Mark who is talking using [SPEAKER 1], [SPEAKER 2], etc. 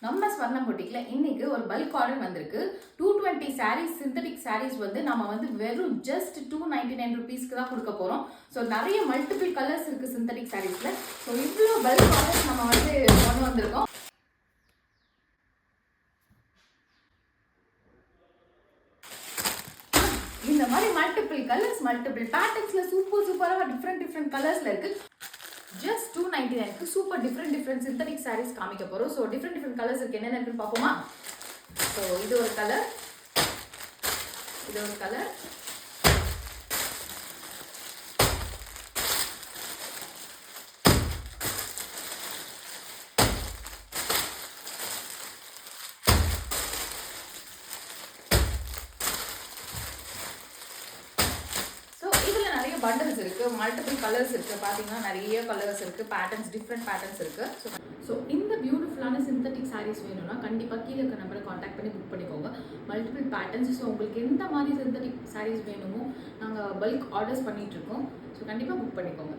[SPEAKER 1] நம்ம ஸ்வர்ணம் பொட்டிக்ல இன்னைக்கு ஒரு பல்க் ஆர்டர் வந்திருக்கு. 220 சாரீஸ் சிந்தட்டிக் சாரீஸ் நம்ம வெறும் ஜஸ்ட் 299 ருபீஸ்க்கு தான் கொடுக்க போறோம். ஸோ நிறைய மல்டிபிள் கலர்ஸ் இருக்கு சிந்தட்டிக் சாரீஸ்ல. ஸோ இவ்வளோ பல்க் ஆர்டர் நம்ம கொண்டு வந்திருக்கோம். இந்த மாதிரி மல்டிபிள் கலர்ஸ் மல்டிபிள் பேட்டர்ன்ஸ்ல சூப்பராக டிஃப்ரெண்ட் கலர்ஸ்ல இருக்கு. just 299 super different synthetic saris காமிக்க போறோம். ஸோ டிஃப்ரெண்ட் கலர்ஸ் இருக்கு. என்னென்ன இருக்குன்னு பார்ப்போமா? ஸோ இது ஒரு கலர், இது ஒரு கலர், பண்டல்ஸ் இருக்கு, மல்டிபிள் கலர்ஸ் இருக்கு. பாத்தீங்கன்னா நிறைய கலர்ஸ் இருக்கு, பேட்டர்ன்ஸ் டிஃப்ரெண்ட் பேட்டர்ன்ஸ் இருக்கு. ஸோ இந்த பியூட்டிஃபுல்லான சிந்தட்டிக் சாரீஸ் வேணும்னா கண்டிப்பா கீழே இருக்க நம்பரை காண்டாக்ட் பண்ணி புக் பண்ணிக்கோங்க. Multiple patterns. ஸோ உங்களுக்கு எந்த மாதிரி சிந்தட்டிக் சாரீஸ் வேணுமோ நாங்கள் பல்க் ஆர்டர்ஸ் பண்ணிட்டு இருக்கோம். ஸோ கண்டிப்பா புக் பண்ணிக்கோங்க.